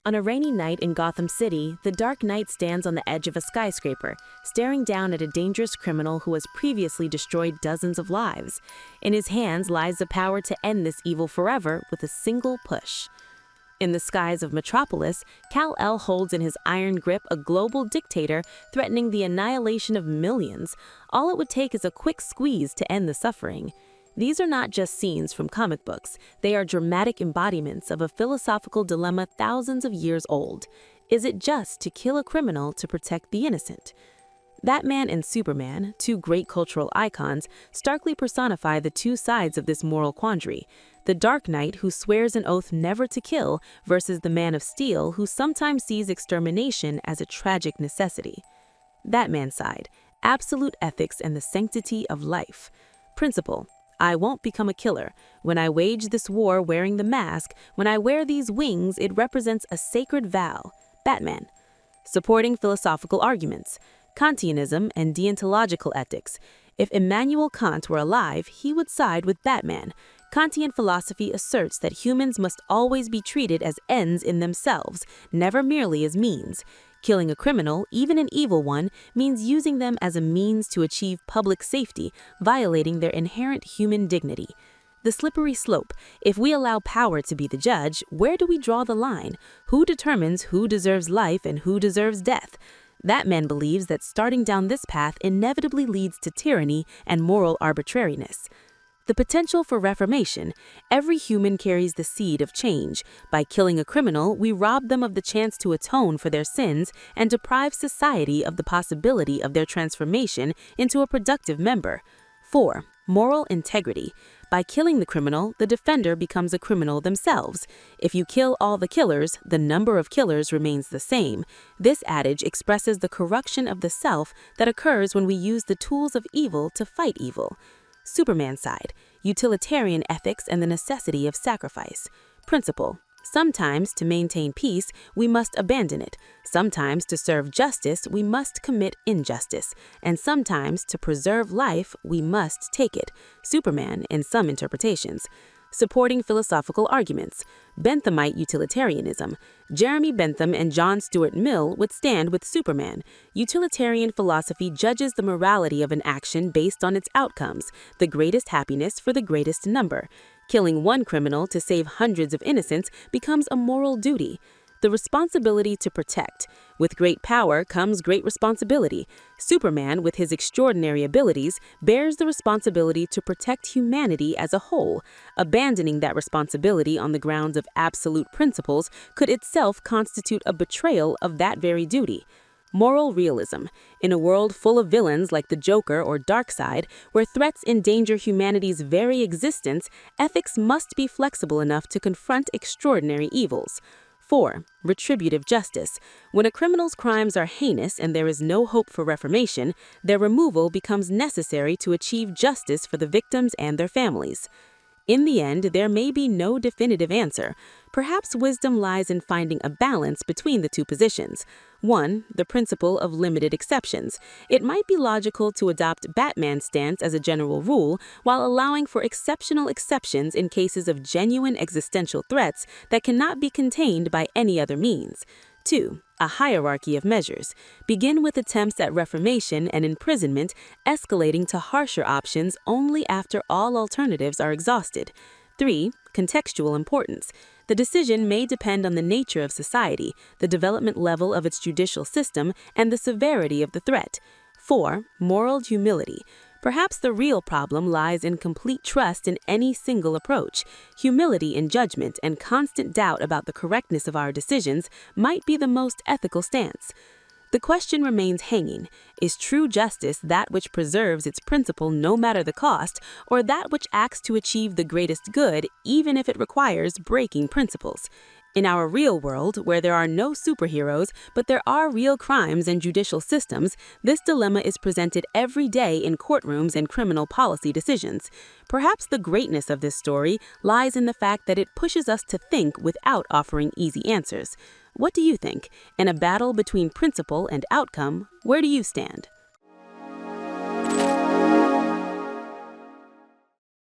On a rainy night in Gotham City, the Dark Knight stands on the edge of a skyscraper, staring down at a dangerous criminal who has previously destroyed dozens of lives. In his hands lies the power to end this evil forever with a single push. In the skies of Metropolis, Kal-El holds in his iron grip a global dictator threatening the annihilation of millions. All it would take is a quick squeeze to end the suffering. These are not just scenes from comic books. They are dramatic embodiments of a philosophical dilemma thousands of years old. Is it just to kill a criminal to protect the innocent? Batman and Superman, two great cultural icons, starkly personify the two sides of this moral quandary. The Dark Knight, who swears an oath never to kill, versus the Man of Steel, who sometimes sees extermination as a tragic necessity. Batman's side, absolute ethics and the sanctity of life. Principle. I won't become a killer. When I wage this war wearing the mask, when I wear these wings, it represents a sacred vow. Batman. Supporting philosophical arguments. Kantianism and deontological ethics. If Immanuel Kant were alive, he would side with Batman. Kantian philosophy asserts that humans must always be treated as ends in themselves, never merely as means. Killing a criminal, even an evil one, means using them as a means to achieve public safety, violating their inherent human dignity. The slippery slope. If we allow power to be the judge, where do we draw the line? Who determines who deserves life and who deserves death? Batman believes that starting down this path inevitably leads to tyranny and moral arbitrariness. The potential for reformation. Every human carries the seed of change. By killing a criminal, we rob them of the chance to atone for their sins and deprive society of the possibility of their transformation into a productive member. 4. Moral integrity. By killing the criminal, the defender becomes a criminal themselves. If you kill all the killers, the number of killers remains the same. This adage expresses the corruption of the self that occurs when we use the tools of evil to fight evil. Superman side, utilitarian ethics and the necessity of sacrifice. Principle. Sometimes, to maintain peace, we must abandon it. Sometimes, to serve justice, we must commit injustice. And sometimes, to preserve life, we must take it. Superman in some interpretations. Supporting philosophical arguments. Benthamite utilitarianism. Jeremy Bentham and John Stuart Mill would stand with Superman. Utilitarian philosophy judges the morality of an action based on its outcomes, the greatest happiness for the greatest number. Killing one criminal to save hundreds of innocents becomes a moral duty. The responsibility to protect. With great power comes great responsibility. Superman, with his extraordinary abilities, bears the responsibility to protect humanity as a whole. Abandoning that responsibility on the grounds of absolute principles could itself constitute a betrayal of that very duty. Moral realism. In a world full of villains like the Joker or Darkseid, where threats endanger humanity's very existence, ethics must be flexible enough to confront extraordinary evils. 4. Retributive justice. When a criminal's crimes are heinous and there is no hope for reformation, their removal becomes necessary to achieve justice for the victims and their families. In the end, there may be no definitive answer. Perhaps wisdom lies in finding a balance between the two positions. 1. The principle of limited exceptions. It might be logical to adopt Batman's stance as a general rule, while allowing for exceptional exceptions in cases of genuine existential threats that cannot be contained by any other means. 2. A hierarchy of measures. Begin with attempts at reformation and imprisonment, escalating to harsher options only after all alternatives are exhausted. 3. Contextual importance. The decision may depend on the nature of society, the development level of its judicial system, and the severity of the threat. 4. Moral humility. Perhaps the real problem lies in complete trust in any single approach. Humility in judgment and constant doubt about the correctness of our decisions might be the most ethical stance. The question remains hanging. Is true justice that which preserves its principle no matter the cost, or that which acts to achieve the greatest good even if it requires breaking principles? In our real world, where there are no superheroes, but there are real crimes and judicial systems, this dilemma is presented every day in courtrooms and criminal policy decisions. Perhaps the greatness of this story lies in the fact that it pushes us to think without offering easy answers. What do you think? In a battle between principle and outcome, where do you stand?